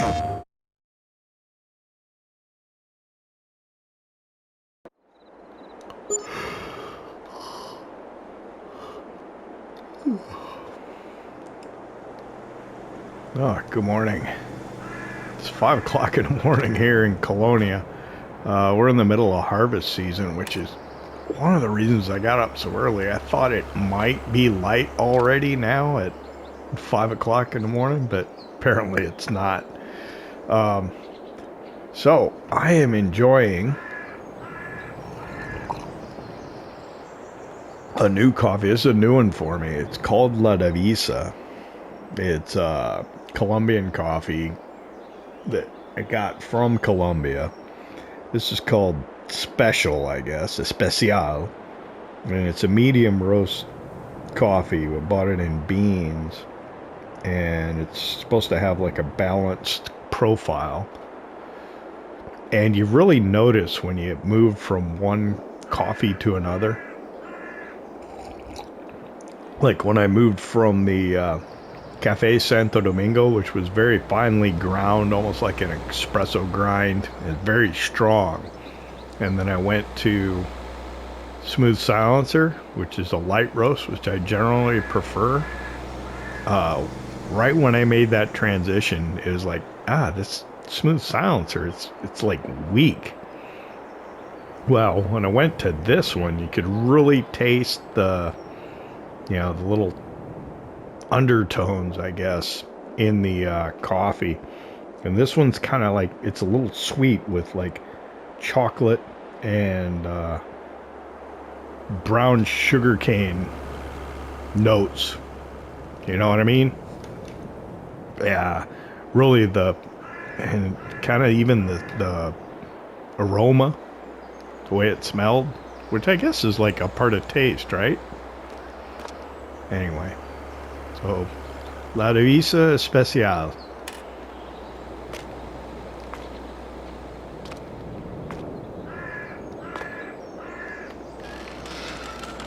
Oh, good morning. It's 5 o'clock in the morning here in Kolonia. We're in the middle of harvest season, which is one of the reasons I got up so early. I thought it might be light already now at 5 o'clock in the morning, but apparently it's not. So I am enjoying a new coffee. This is a new one for me. It's called La Divisa. It's Colombian coffee that I got from Colombia. This is called Special, I guess, Especial. And it's a medium roast coffee. We bought it in beans. And it's supposed to have like a balanced profile. And you really notice when you move from one coffee to another. Like when I moved from the Cafe Santo Domingo, which was very finely ground, almost like an espresso grind. It's very strong. And then I went to Smooth Silencer, which is a light roast, which I generally prefer. Right when I made that transition, it was like, this Smooth Silencer, it's like weak. Well, when I went to this one, you could really taste the little undertones, I guess, in the coffee. And this one's kind of like, it's a little sweet with like chocolate and brown sugarcane notes. You know what I mean? Yeah, really and kind of even the aroma, the way it smelled, which I guess is like a part of taste, right? Anyway. So, La Divisa Especial.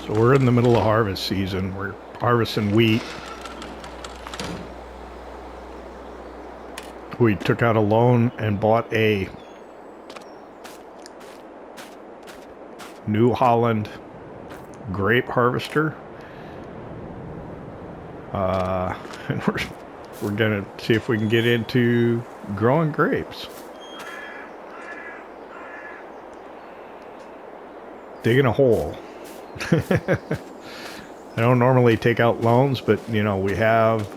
So we're in the middle of harvest season. We're harvesting wheat. We took out a loan and bought a New Holland grape harvester. And we're gonna see if we can get into growing grapes. Digging a hole. I don't normally take out loans, but we have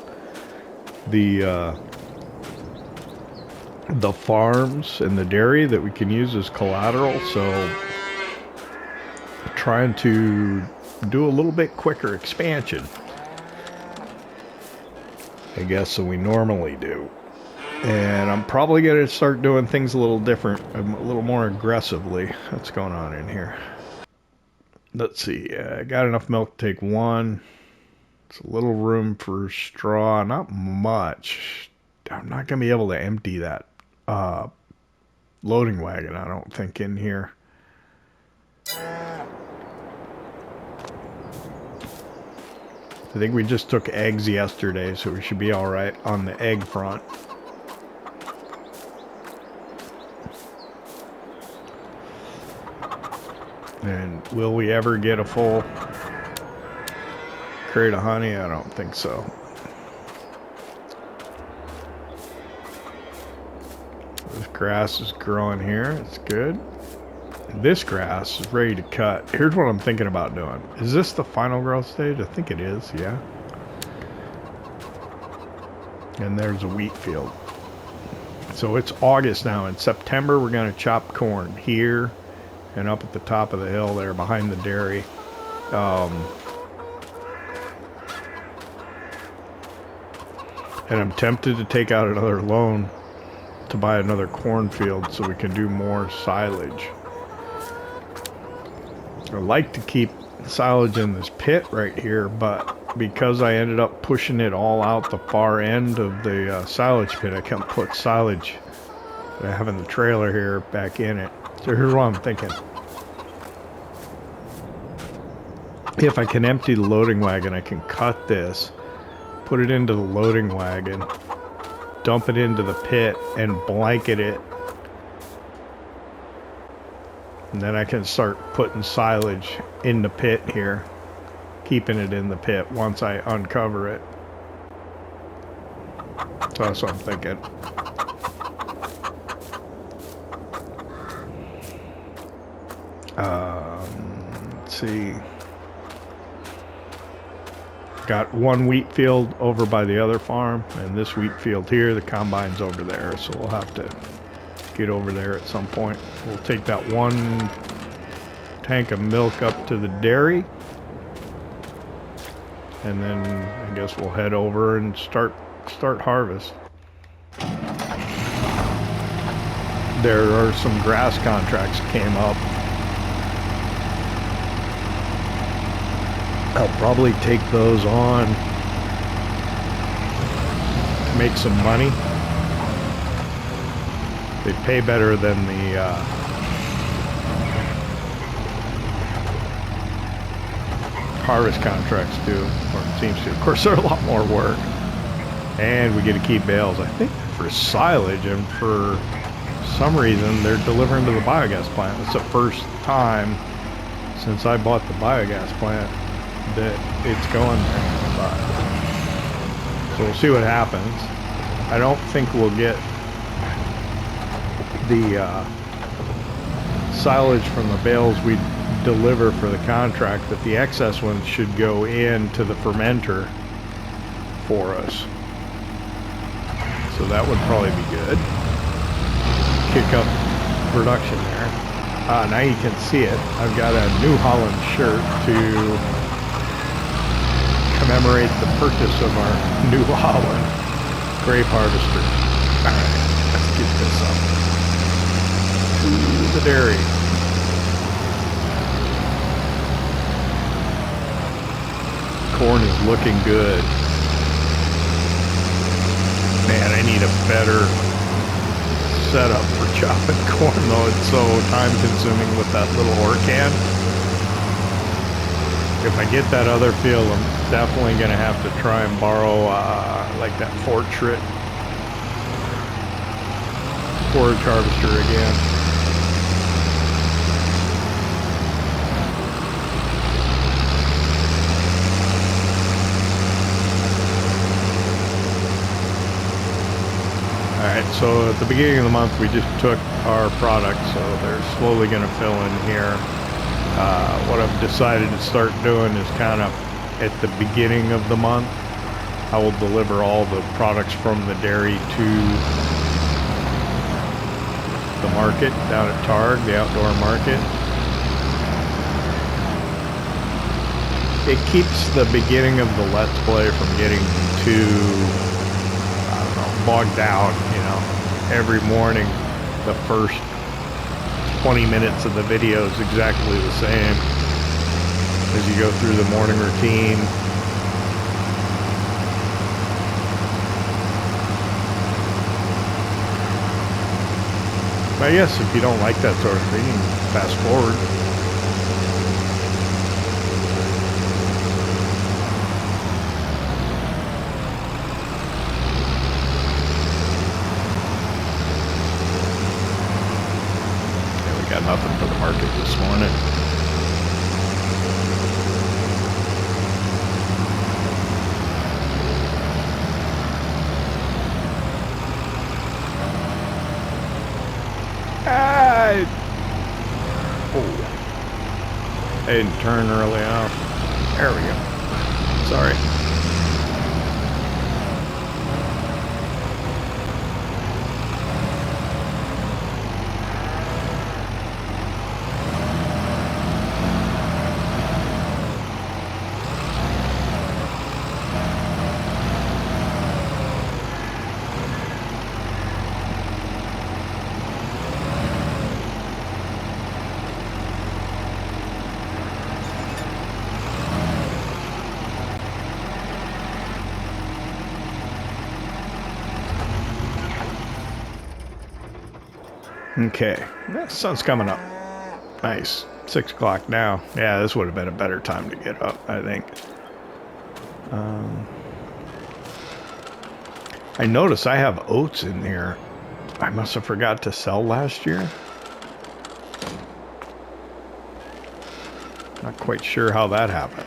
the farms and the dairy that we can use as collateral, so trying to do a little bit quicker expansion, I guess, than we normally do. And I'm probably going to start doing things a little different, a little more aggressively. What's going on in here? Let's see. I got enough milk to take one. It's a little room for straw. Not much. I'm not going to be able to empty that loading wagon, I don't think, in here. I think we just took eggs yesterday, so we should be alright on the egg front. And will we ever get a full crate of honey? I don't think so. This grass is growing here. It's good. This grass is ready to cut. Here's what I'm thinking about doing. Is this the final growth stage? I think it is, yeah. And there's a wheat field. So it's August now. In September, we're going to chop corn here and up at the top of the hill there behind the dairy. And I'm tempted to take out another loan to buy another cornfield so we can do more silage. I like to keep silage in this pit right here, but because I ended up pushing it all out the far end of the silage pit, I can't put silage that I have in the trailer here back in it. So here's what I'm thinking. If I can empty the loading wagon, I can cut this, put it into the loading wagon, dump it into the pit and blanket it. And then I can start putting silage in the pit here, keeping it in the pit once I uncover it. So that's what I'm thinking. Let's see. Got one wheat field over by the other farm, and this wheat field here, the combine's over there, so we'll have to get over there at some point. We'll take that one tank of milk up to the dairy, and then I guess we'll head over and start harvest. There are some grass contracts that came up. I'll probably take those on to make some money. They pay better than the harvest contracts do, or it seems to. Of course, they're a lot more work. And we get to keep bales, I think, for silage, and for some reason they're delivering to the biogas plant. It's the first time since I bought the biogas plant that it's going there. So we'll see what happens. I don't think we'll get the silage from the bales we deliver for the contract, but the excess ones should go into the fermenter for us. So that would probably be good. Kick up production there. Now you can see it. I've got a New Holland shirt to commemorate the purchase of our New Holland grape harvester. Alright, let's get this up to the dairy. Corn is looking good. Man, I need a better setup for chopping corn, though. It's so time consuming with that little ore can. If I get that other field, I'm definitely going to have to try and borrow like that Fortrit forage harvester again. Alright, so at the beginning of the month we just took our product, so they're slowly going to fill in here. What I've decided to start doing is kind of at the beginning of the month, I will deliver all the products from the dairy to the market down at Targ, the outdoor market. It keeps the beginning of the Let's Play from getting too, I don't know, bogged down, you know. Every morning, the first 20 minutes of the video is exactly the same as you go through the morning routine. I guess if you don't like that sort of thing, you can fast forward. Yeah, we got nothing for the market this morning. I didn't turn early enough. There we go. Sorry. Okay, the sun's coming up. Nice. 6 o'clock now. Yeah, this would have been a better time to get up, I think. I notice I have oats in here. I must have forgot to sell last year. Not quite sure how that happened.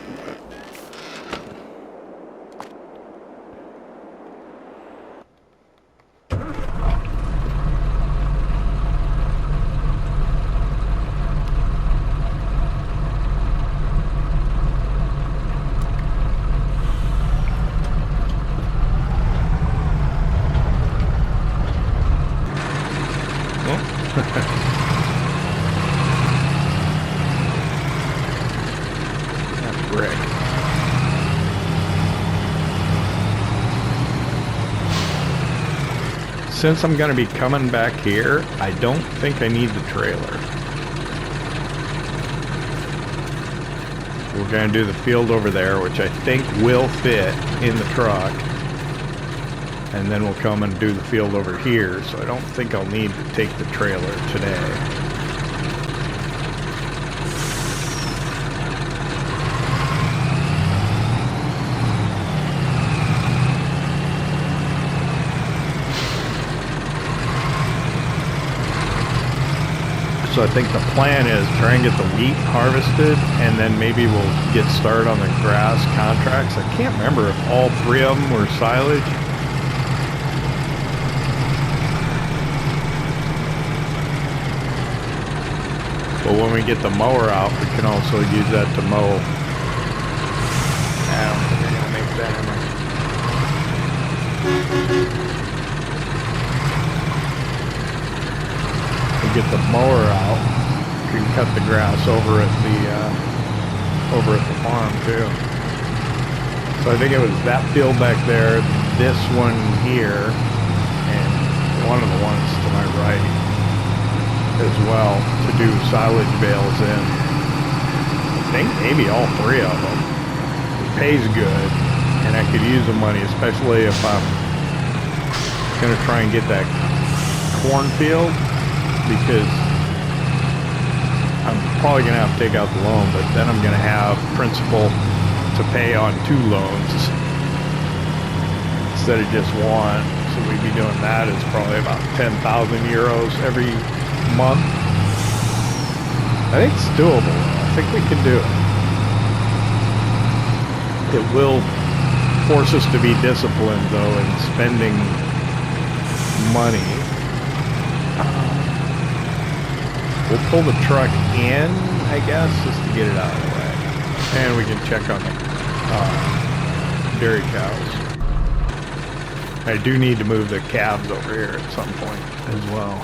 Since I'm going to be coming back here, I don't think I need the trailer. We're going to do the field over there, which I think will fit in the truck. And then we'll come and do the field over here, so I don't think I'll need to take the trailer today. So I think the plan is try and get the wheat harvested, and then maybe we'll get started on the grass contracts. I can't remember if all three of them were silage. But when we get the mower out, we can also use that to mow. I don't think we're going to make that get the mower out, you can cut the grass over at the farm too. So I think it was that field back there, this one here, and one of the ones to my right as well to do silage bales in. I think maybe all three of them. It pays good, and I could use the money, especially if I'm gonna try and get that cornfield. Because I'm probably going to have to take out the loan, but then I'm going to have principal to pay on 2 loans instead of just one. So we'd be doing that. It's probably about 10,000 euros every month. I think it's doable. I think we can do it. It will force us to be disciplined, though, in spending money. We'll pull the truck in, I guess, just to get it out of the way. And we can check on the dairy cows. I do need to move the calves over here at some point as well.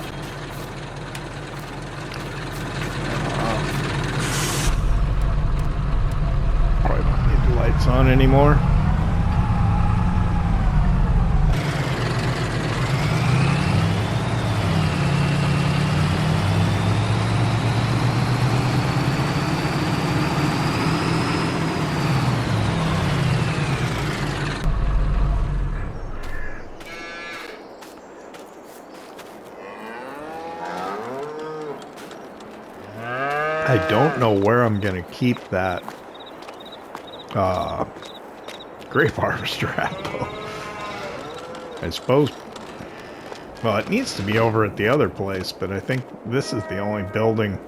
Probably don't need the lights on anymore. I don't know where I'm going to keep that grape harvester at, though. I suppose, well, it needs to be over at the other place, but I think this is the only building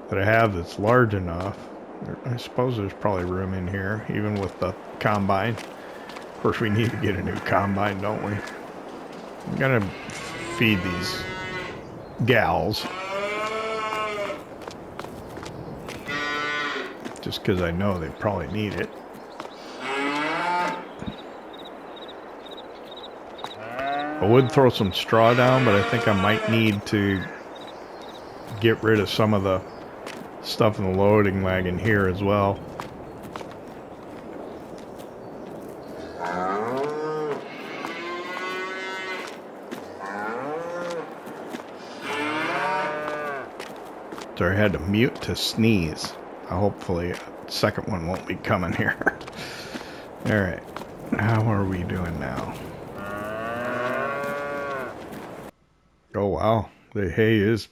that I have that's large enough. I suppose there's probably room in here, even with the combine. Of course, we need to get a new combine, don't we? I'm going to feed these gals. Just because I know they probably need it. I would throw some straw down, but I think I might need to get rid of some of the stuff in the loading wagon here as well. So I had to mute to sneeze. Hopefully a second one won't be coming here. Alright, how are we doing now? Oh wow, the hay is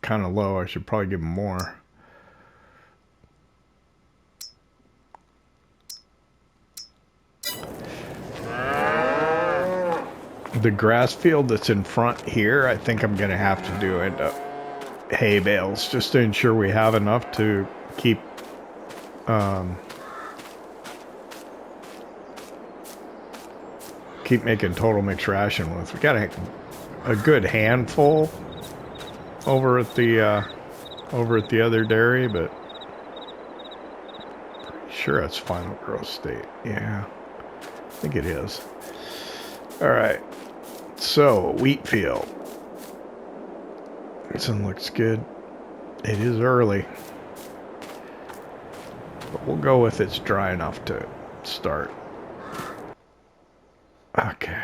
kind of low. I should probably give them more. The grass field that's in front here, I think I'm going to have to do end up hay bales just to ensure we have enough to keep making total mixed ration with. We got a good handful over at the other dairy, but pretty sure that's final growth state. Yeah, I think it is. All right, so wheat field. This one looks good. It is early, but we'll go with it's dry enough to start. Okay.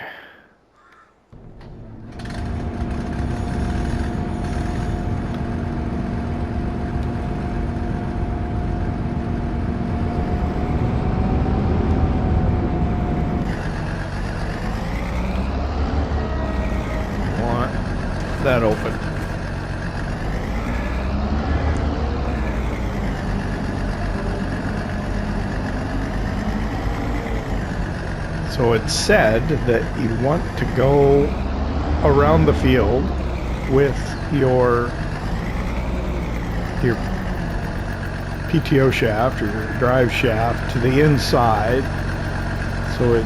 Want that open. So it said that you want to go around the field with your PTO shaft or your drive shaft to the inside, so it,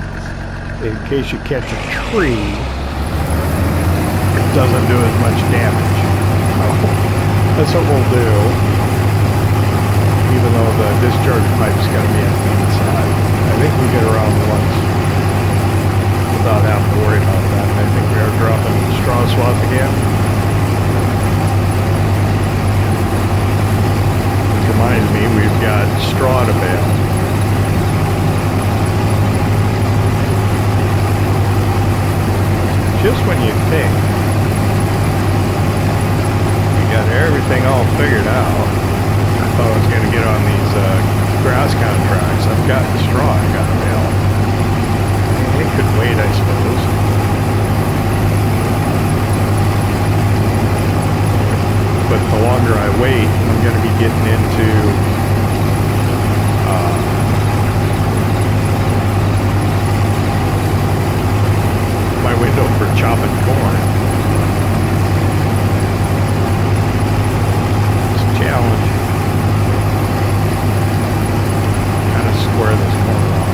in case you catch a tree, it doesn't do as much damage. That's what we'll do, even though the discharge pipe's got to be at the inside. I think we get around once without having to worry about that. I think we are dropping straw swath again. Which reminds me, we've got straw to bale. Just when you think you got everything all figured out, I thought I was going to get on these grass contracts. I've got the straw I got to bale. It could wait, I suppose. But the longer I wait, I'm going to be getting into my window for chopping corn. It's a challenge. Kind of square this corner off.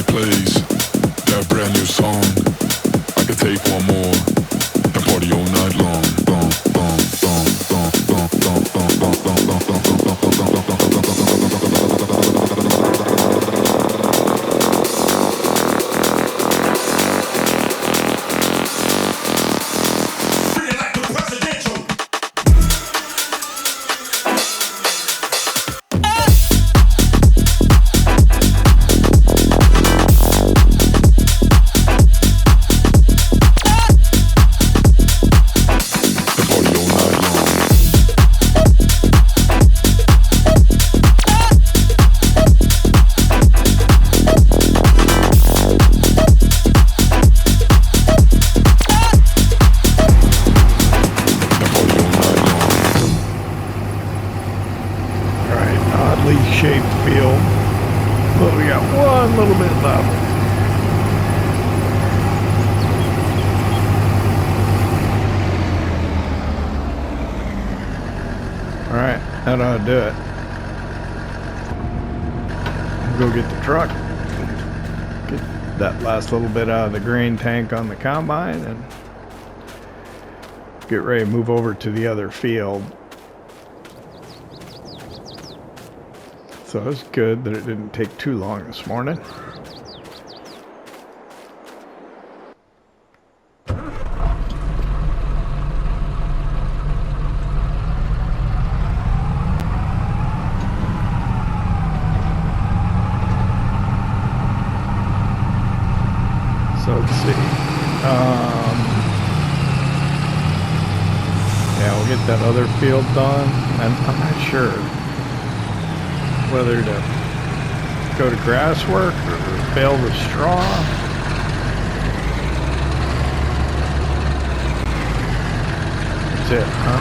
it plays that brand new song, I could take one more and party all night long. That ought to do it. Go get the truck, get that last little bit out of the grain tank on the combine, and get ready to move over to the other field. So it was good that it didn't take too long this morning. So let's see. Yeah, we'll get that other field done. And I'm not sure whether to go to grass work or bale the straw. That's it, huh?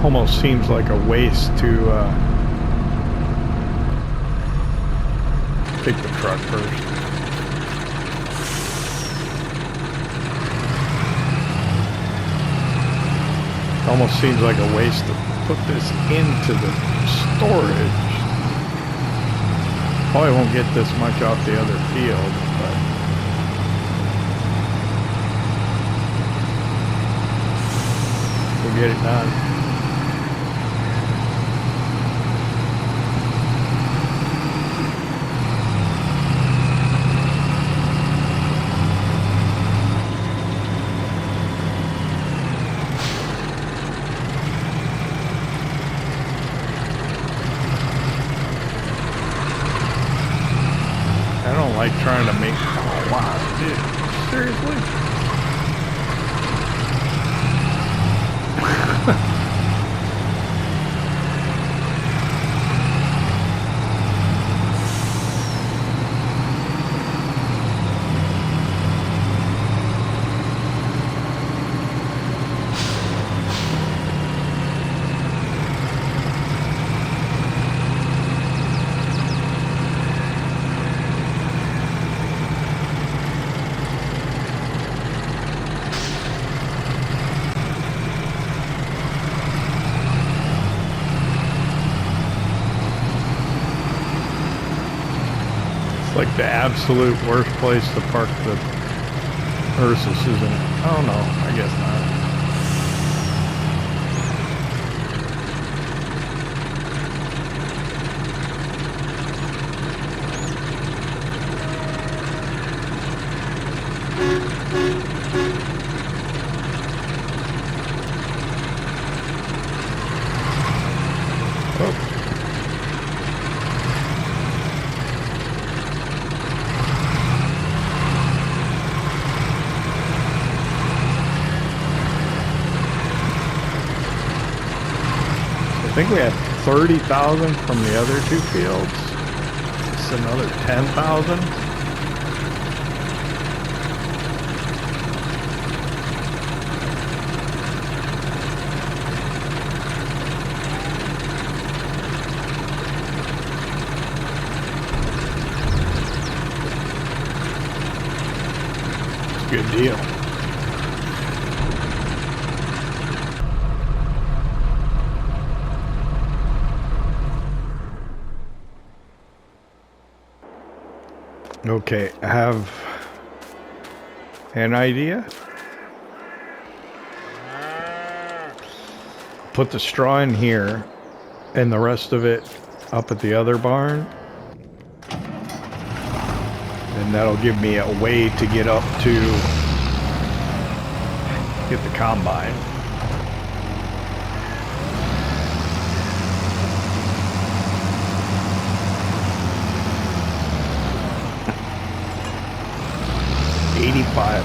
Almost seems like a waste to take the truck first. Almost seems like a waste to put this into the storage. Probably won't get this much off the other field, but we'll get it done. Like trying to make, oh wow, dude, seriously? Like the absolute worst place to park the Ursus, isn't it? Oh no, I guess not. I think we had 30,000 from the other two fields. It's another 10,000. Good deal. Okay, I have an idea. Put the straw in here and the rest of it up at the other barn. And that'll give me a way to get up to get the combine. $8,500.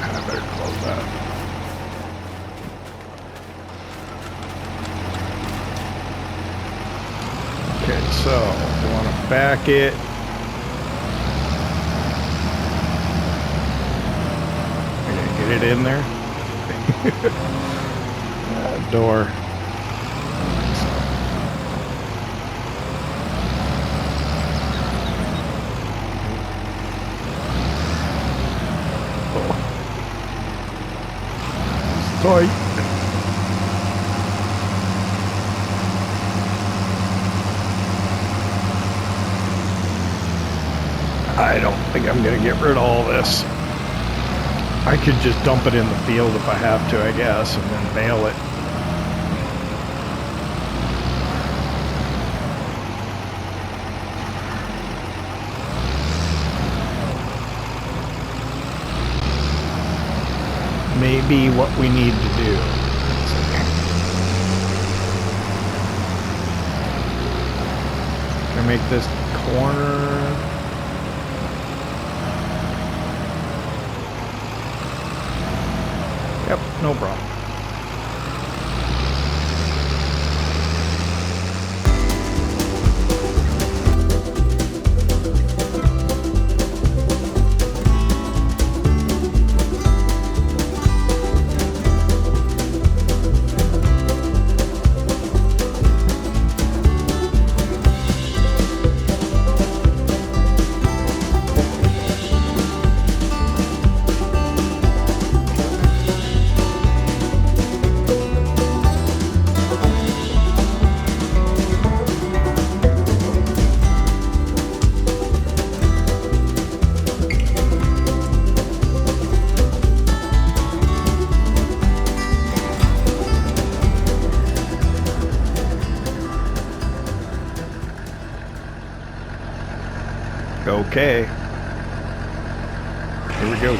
I better close that. Okay, so I want to back it. I'm gonna get it in there. Door. Tight. I don't think I'm gonna get rid of all this. I could just dump it in the field if I have to, I guess, and then bale it. Maybe what we need to do. Can I make this corner? Yep, no problem. Okay. Here we go.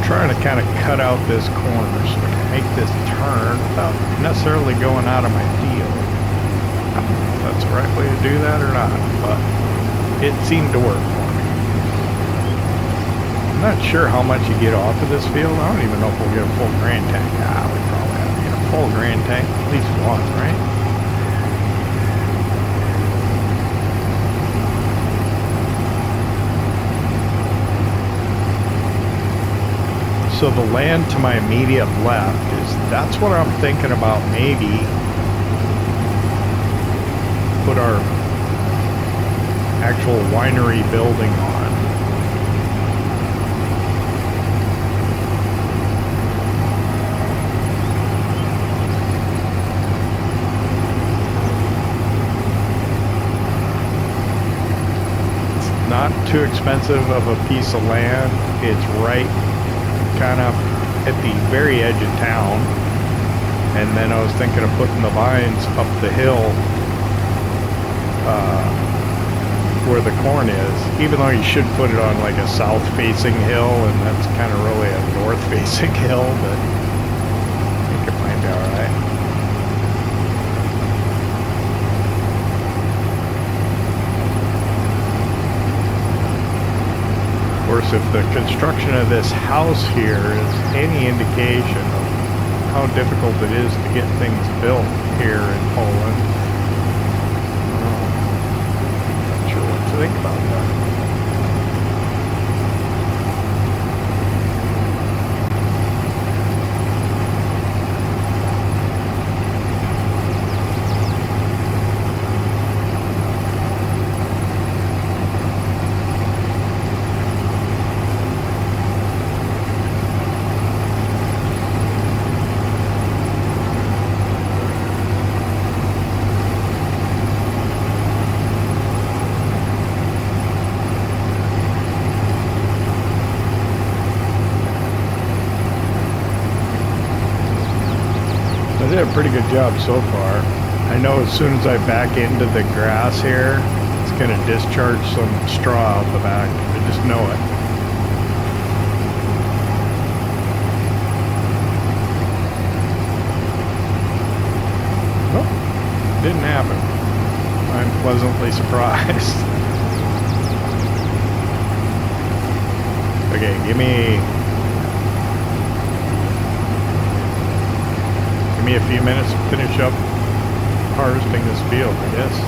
Trying to kind of cut out this corner so I can make this turn without necessarily going out of my field. I don't know if that's the right way to do that or not, but it seemed to work for me. I'm not sure how much you get off of this field. I don't even know if we'll get a full grand tank. Ah, we probably have to get a full grand tank at least once, right? So the land to my immediate left that's what I'm thinking about, maybe put our actual winery building on. It's not too expensive of a piece of land. It's right kind of at the very edge of town, and then I was thinking of putting the vines up the hill where the corn is, even though you should put it on like a south-facing hill, and that's kind of really a north-facing hill, but I think it might be alright. Of course, if the construction of this house here is any indication of how difficult it is to get things built here in Poland, not sure what to think about that. I did a pretty good job so far. I know as soon as I back into the grass here, it's going to discharge some straw out the back. I just know it. Oh, didn't happen. I'm pleasantly surprised. Okay, give me a few minutes to finish up harvesting this field, I guess.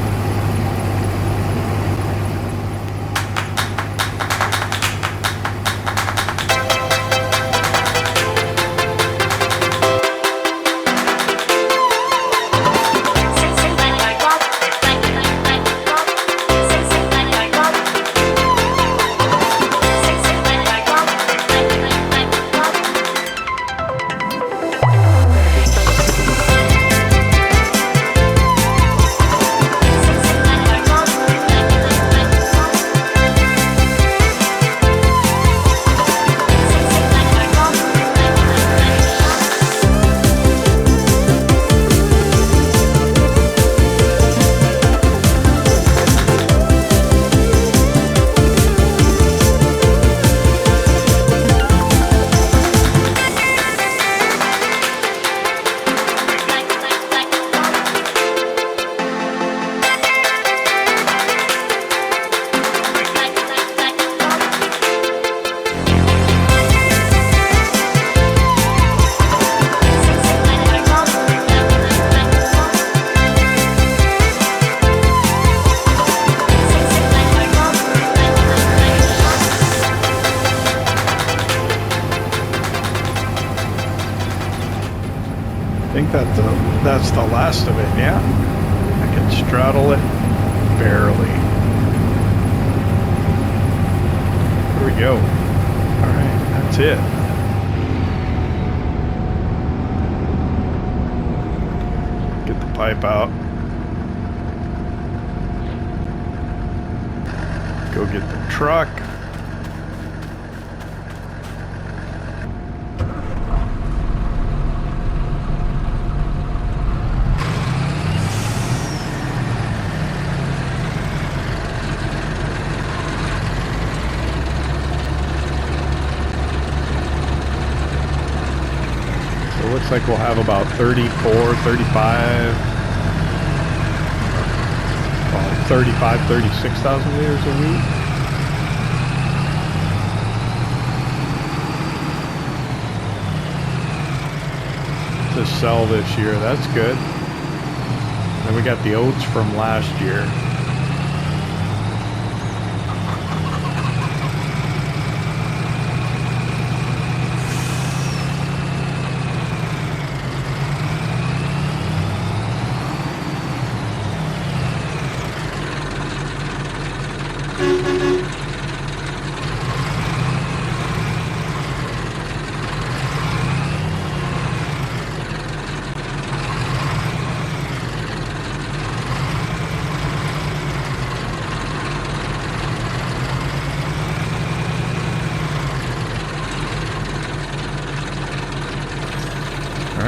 I think that's the last of it, yeah. I can straddle it barely. Here we go. Alright, that's it. Get the pipe out. Go get the truck. Looks like we'll have about 34, 35, well, 35, 36,000 liters a week. To sell this year, that's good. Then we got the oats from last year.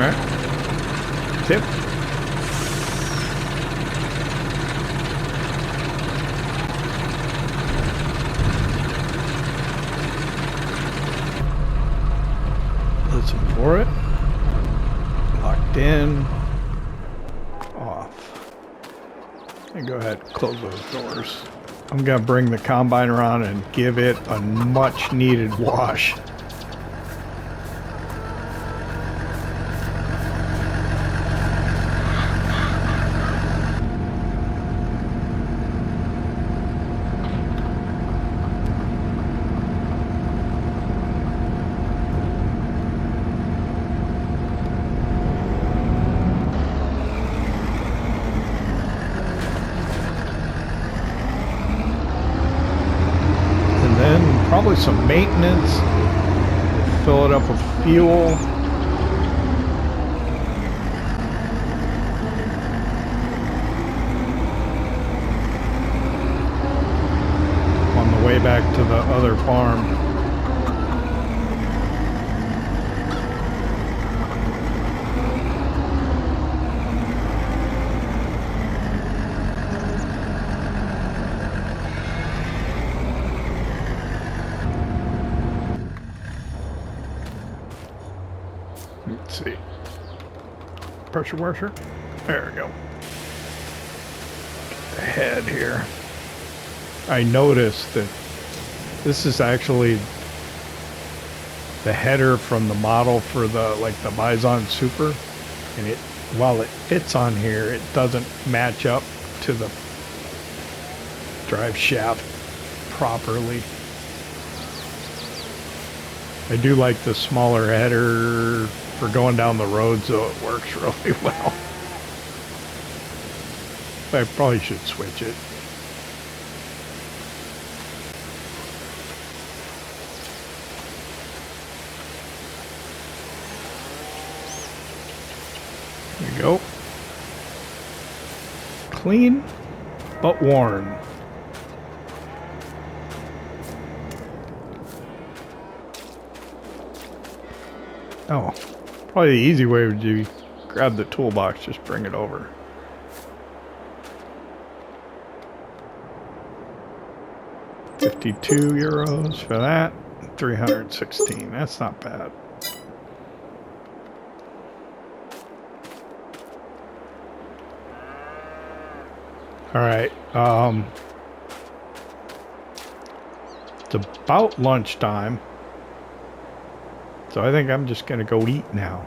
Alright. Tip. Listen for it. Locked in. Off. And go ahead and close those doors. I'm gonna bring the combine around and give it a much needed wash. Probably some maintenance. Fill it up with fuel. On the way back to the other farm. Let's see. Pressure washer. There we go. Get the head here. I noticed that this is actually the header from the model for the the Bizon Super, and it, while it fits on here, it doesn't match up to the drive shaft properly. I do like the smaller header for going down the road, so it works really well. I probably should switch it. There we go. Clean, but worn. Oh, probably the easy way would be grab the toolbox, just bring it over. €52 for that, 316. That's not bad. All right, it's about lunchtime. So I think I'm just gonna go eat now.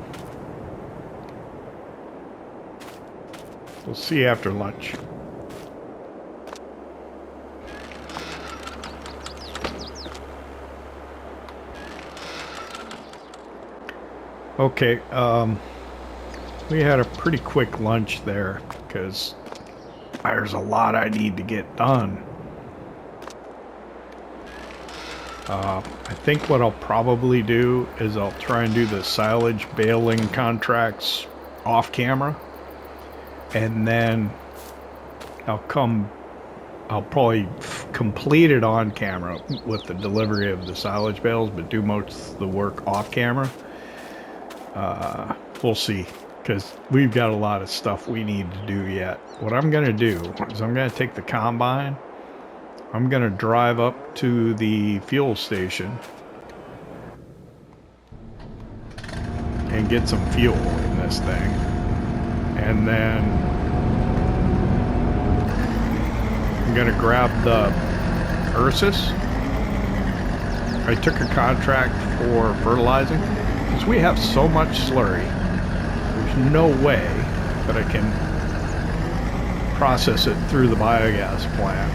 We'll see after lunch. Okay, we had a pretty quick lunch there because there's a lot I need to get done. I think what I'll probably do is I'll try and do the silage baling contracts off camera, and then I'll probably complete it on camera with the delivery of the silage bales, but do most of the work off camera. We'll see, because we've got a lot of stuff we need to do yet. What I'm going to do is I'm going to take the combine, I'm going to drive up to the fuel station and get some fuel in this thing. And then I'm going to grab the Ursus. I took a contract for fertilizing because we have so much slurry. There's no way that I can process it through the biogas plant.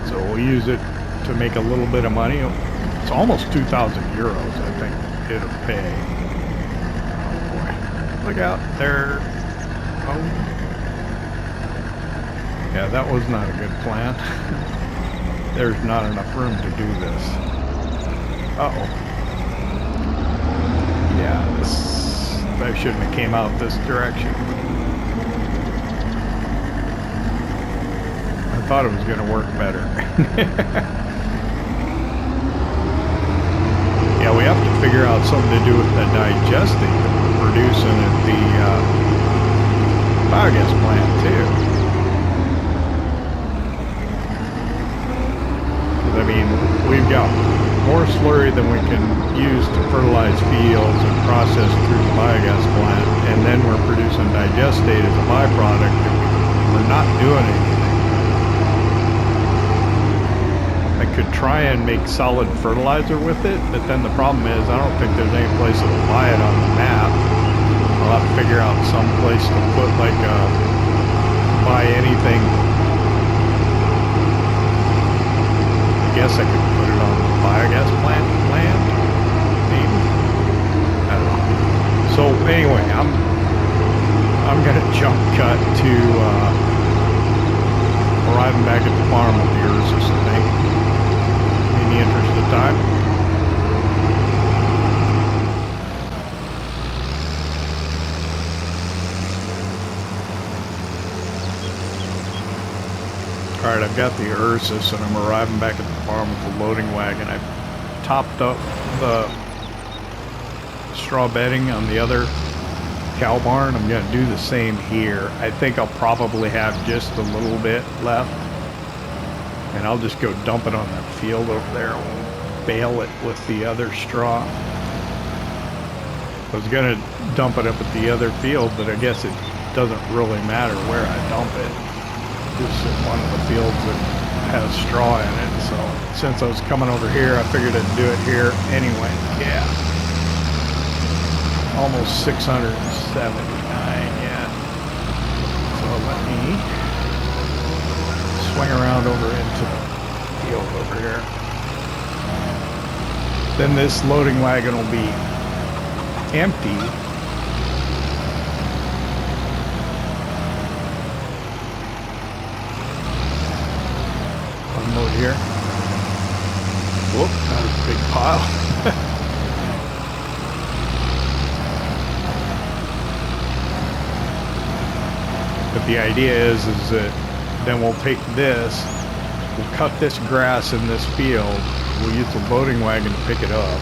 So we'll use it to make a little bit of money. It's almost 2,000 euros, I think it'll pay. Oh boy. Look out there. Oh. Yeah, that was not a good plan. There's not enough room to do this. Uh-oh. Yeah, I shouldn't have came out this direction. I thought it was going to work better. Yeah, we have to figure out something to do with the digesting that we're producing at the biogas plant too. I mean, we've got more slurry than we can use to fertilize fields and process through the biogas plant, and then we're producing digestate as a byproduct, and we're not doing anything. I could try and make solid fertilizer with it, but then the problem is I don't think there's any place that'll buy it on the map. I'll have to figure out some place to put like a buy anything. I guess I could put it on the biogas plant land, maybe. I don't know. So anyway, I'm gonna jump cut to arriving back at the farm with the Ursus, I think. In the interest of time. Alright, I've got the Ursus and I'm arriving back at the farm with the loading wagon. I've topped up the straw bedding on the other cow barn. I'm going to do the same here. I think I'll probably have just a little bit left. And I'll just go dump it on that field over there and bale it with the other straw. I was going to dump it up at the other field, but I guess it doesn't really matter where I dump it. Just in one of the fields that has straw in it. So since I was coming over here, I figured I'd do it here anyway. Yeah. Almost 679 yet. So let me swing around over into the field over here. Then this loading wagon will be empty. Unload here. Whoop, that was a big pile. But the idea is that then we'll take this, we'll cut this grass in this field, we'll use the loading wagon to pick it up,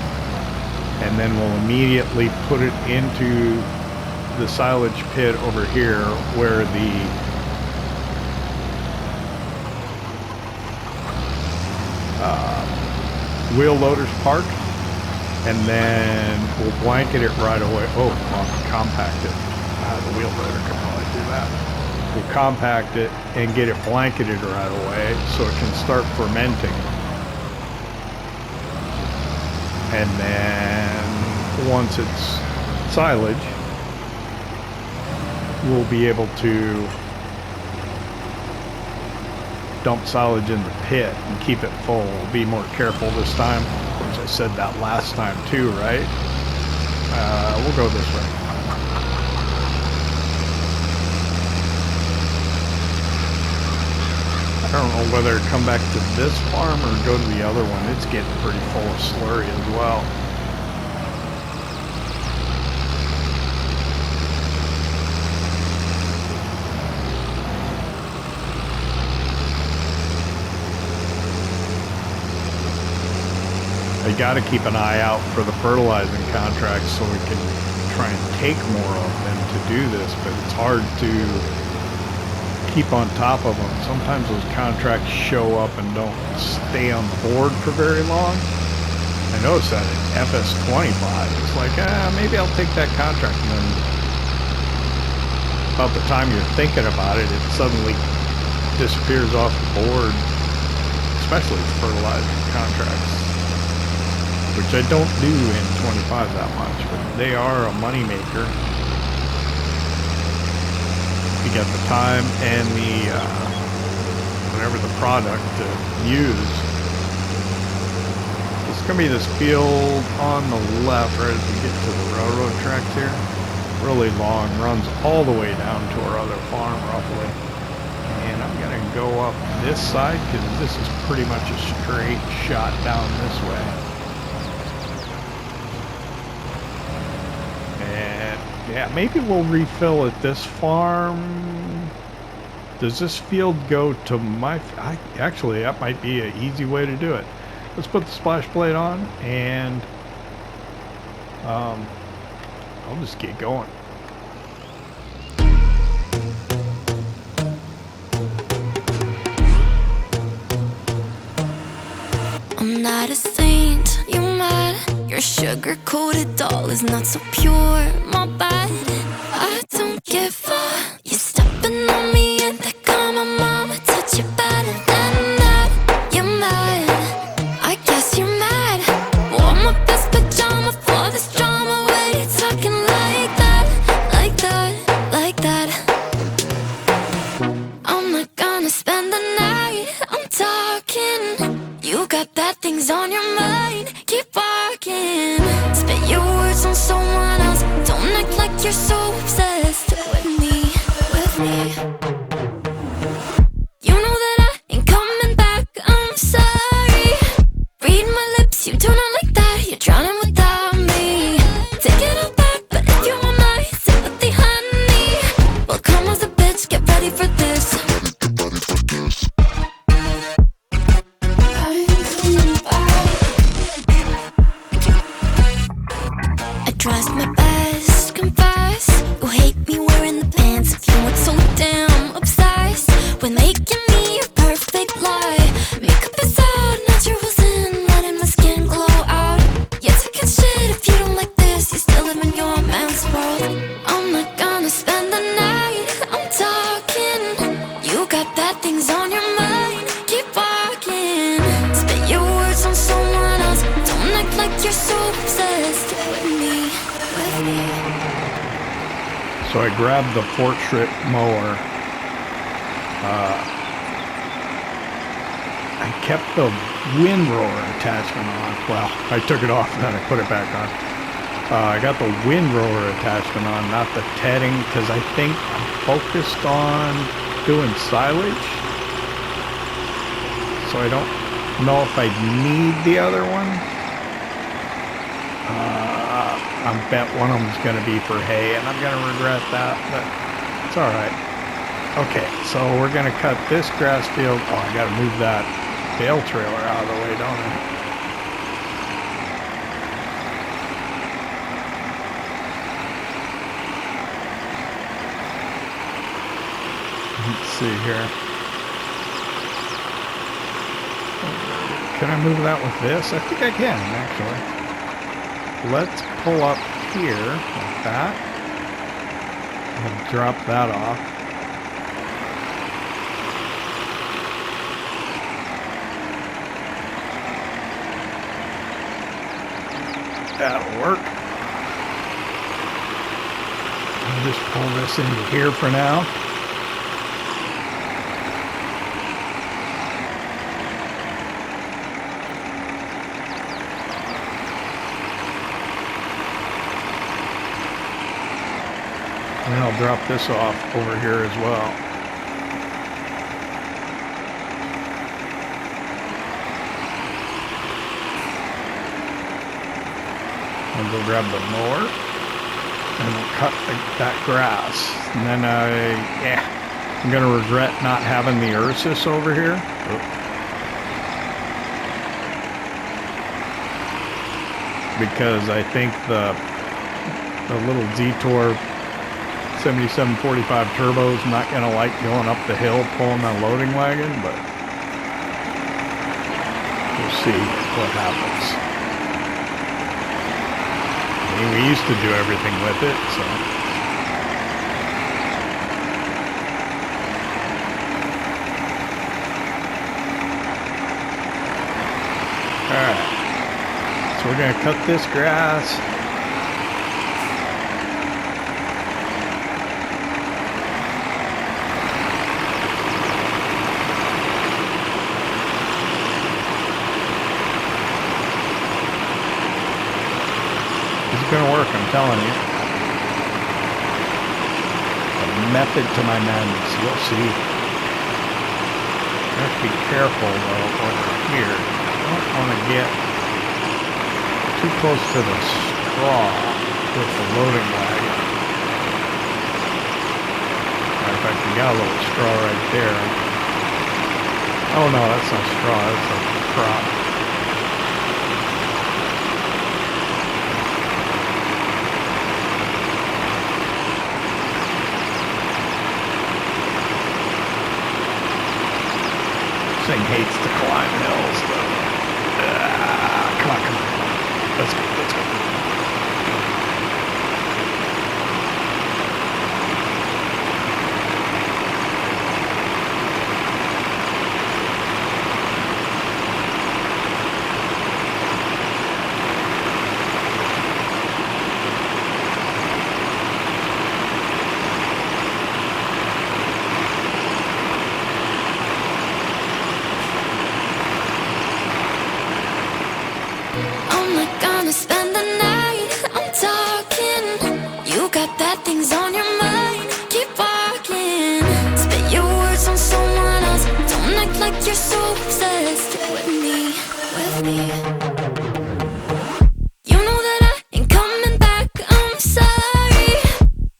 and then we'll immediately put it into the silage pit over here where the wheel loaders park, and then we'll blanket it right away. Oh, I'll compact it. The wheel loader can probably do that. We'll compact it and get it blanketed right away so it can start fermenting. And then once it's silage, we'll be able to dump silage in the pit and keep it full. We'll be more careful this time. Of course, I said that last time too, right? We'll go this way. I don't know whether to come back to this farm or go to the other one. It's getting pretty full of slurry as well. I got to keep an eye out for the fertilizing contracts so we can try and take more of them to do this, but it's hard to keep on top of them. Sometimes those contracts show up and don't stay on the board for very long. I noticed that in FS25. It's like, maybe I'll take that contract, and then about the time you're thinking about it, it suddenly disappears off the board, especially fertilizer contracts, which I don't do in 25 that much, but they are a moneymaker. You get the time and the whatever the product to use. It's gonna be this field on the left right as we get to the railroad tracks here. Really long, runs all the way down to our other farm roughly. And I'm gonna go up this side because this is pretty much a straight shot down this way. Yeah, maybe we'll refill at this farm. Does this field go to my... actually, that might be an easy way to do it. Let's put the splash plate on and I'll just get going. I'm not a saint, you mad? Your sugar-coated doll is not so pure, my bad. I don't give a. You stepping on me and that got my mama touch you better than that. You're mad, I guess you're mad. Wore my best pajama for this drama. Why you talking like that, like that, like that? I'm not gonna spend the night, I'm talking. You got bad things on your mind, keep walking. Spit your words on someone else. Don't act like you're so obsessed with me, with me. You know that I ain't coming back, I'm sorry. Read my lips, you do not like that. You're drowning without me. Take it all back, but if you want my sympathy, honey, well come as a bitch, get ready for this. Trust my best, confess. You hate me wearing the pants. If you weren't so damn obsessed with making me a perfect lie. Makeup is out, naturals in, letting my skin glow out. You're taking shit if you don't like this. You still live in your man's world. I'm not gonna spend the night, I'm talking. You got bad things on your mind, keep walking. Spit your words on someone else. Don't act like you're so obsessed with me. So I grabbed the portrait mower. I kept the windrower attachment on. Well, I took it off and then I put it back on. I got the windrower attachment on, not the tedding, because I think I'm focused on doing silage. So I don't know if I need the other one. I bet one of them's going to be for hay, and I'm going to regret that, but it's alright. Okay, so we're going to cut this grass field. Oh, I got to move that bale trailer out of the way, don't I? Let's see here. Can I move that with this? I think I can, actually. Let's pull up here like that and drop that off. That'll work. I'll just pull this into here for now. And then I'll drop this off over here as well. I'll go grab the mower and we'll cut that grass. And then I'm gonna regret not having the Ursus over here. Because I think the little Detour 7745 turbo's not gonna like going up the hill pulling that loading wagon, but we'll see what happens. I mean, we used to do everything with it, so. Alright, so we're gonna cut this grass. It's gonna work, I'm telling you. A method to my madness, you'll see. I have to be careful though over here. I don't want to get too close to the straw with the loading wagon. Matter of fact, we got a little straw right there. Oh no, that's not straw, that's a crop. hates to climb hills, though. Come on, come on, come on. Let's go, let's go. I'm not gonna spend the night. I'm talking. You got bad things on your mind. Keep walking. Spit your words on someone else. Don't act like you're so obsessed with me. With me. You know that I ain't coming back. I'm sorry.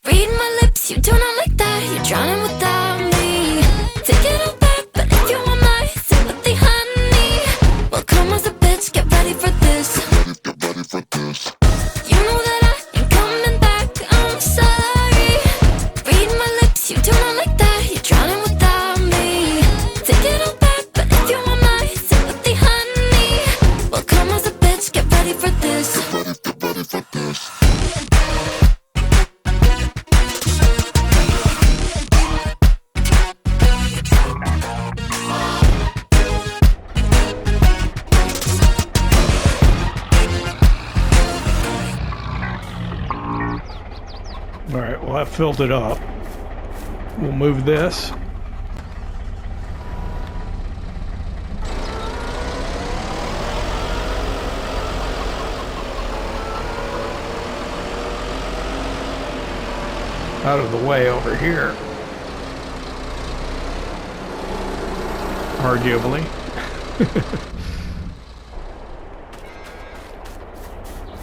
Read my lips. You do not like that. You're drowning without me. Take it all back, but if you want my sympathy, honey, well, come as a bitch. Get ready for this. You know that I ain't coming back. I'm sorry. Read my lips. You do not like that. You're drowning without me. Take it all back, but if you want my sympathy, honey, well, come as a bitch. Get ready for this. Get ready for this. All right, well, that filled it up. We'll move this. Out of the way over here. Arguably.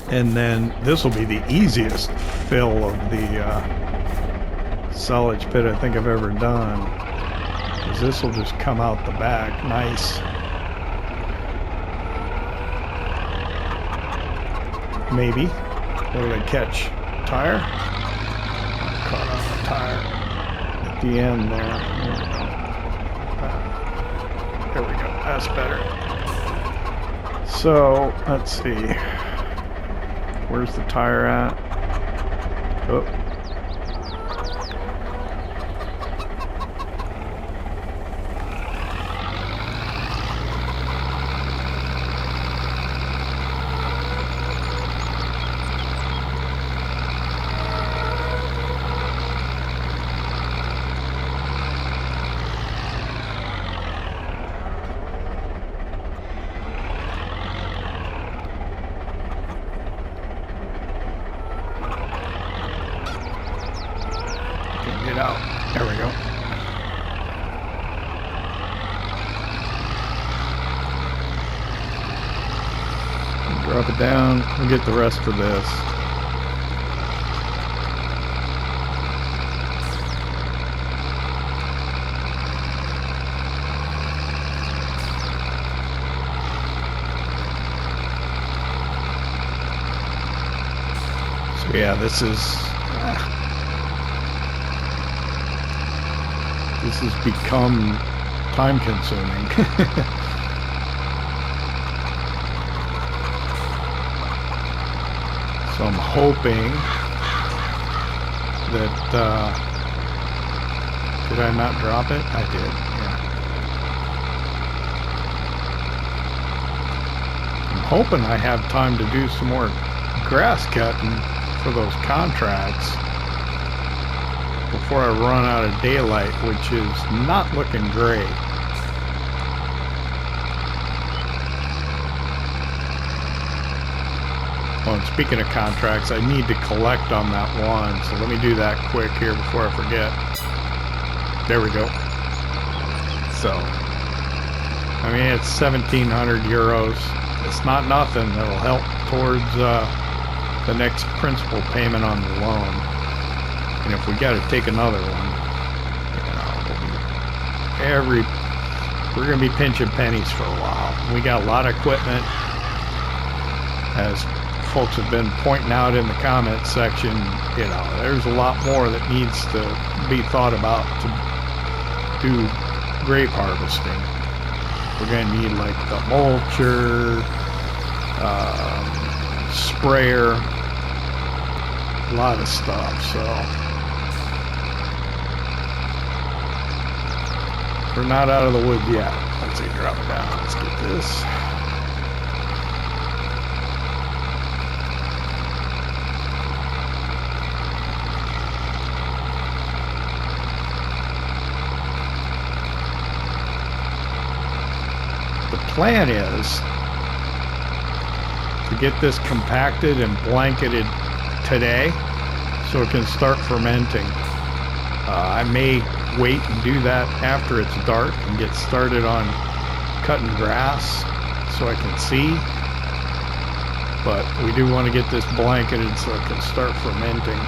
And then this will be the easiest fill of the silage pit I think I've ever done. Because this will just come out the back. Nice. Maybe. What did I catch? Tire? Caught on the tire. At the end there. There we go. That's better. So, let's see. Where's the tire at? Oh. Get out. There we go. Drop it down. We'll get the rest of this. So yeah, this has become time consuming. So I'm hoping that, did I not drop it? I did, yeah. I'm hoping I have time to do some more grass cutting for those contracts before I run out of daylight, which is not looking great. Oh, and speaking of contracts, I need to collect on that one, so let me do that quick here before I forget. There we go. So, I mean, it's 1,700 euros. It's not nothing. That'll help towards the next principal payment on the loan. And if we got to take another one, you know, we're going to be pinching pennies for a while. We got a lot of equipment, as folks have been pointing out in the comment section. You know, there's a lot more that needs to be thought about to do grape harvesting. we're going to need like the mulcher, sprayer, a lot of stuff. So we're not out of the woods yet. Let's see, drop it down. Let's get this. The plan is to get this compacted and blanketed today so it can start fermenting. I may wait and do that after it's dark and get started on cutting grass so I can see, but we do want to get this blanketed so it can start fermenting.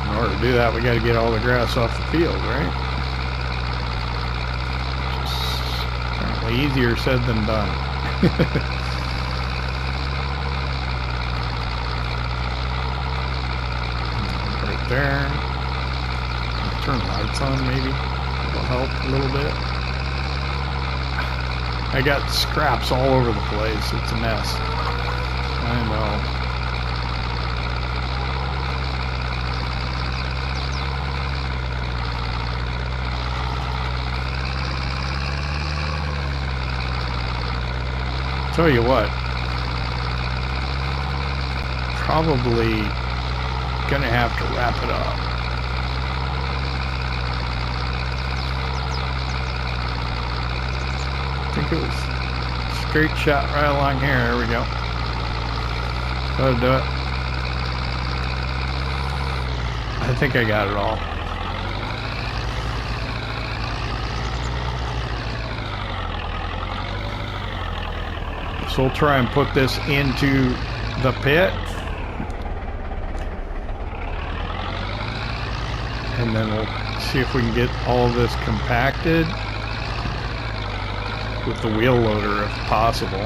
In order to do that, we got to get all the grass off the field, right? Just apparently easier said than done. There. Turn lights on, maybe. It'll help a little bit. I got scraps all over the place. It's a mess. I know. Tell you what. Probably gonna have to wrap it up. I think it was straight shot right along here. There we go. That'll do it. I think I got it all. So we'll try and put this into the pit. And then we'll see if we can get all of this compacted with the wheel loader if possible.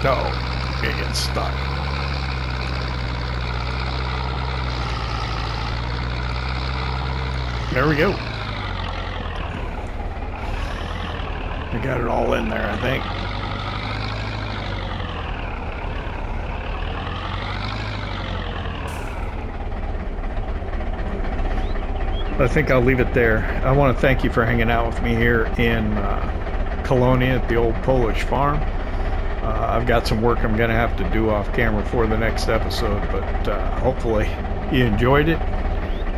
No, it gets stuck. There we go. I got it all in there, I think. I think I'll leave it there. I want to thank you for hanging out with me here in Kolonia at the old Polish farm. I've got some work I'm going to have to do off camera for the next episode, but hopefully you enjoyed it.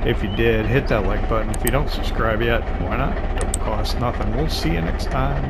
If you did, hit that like button. If you don't subscribe yet, why not? Don't cost nothing. We'll see you next time.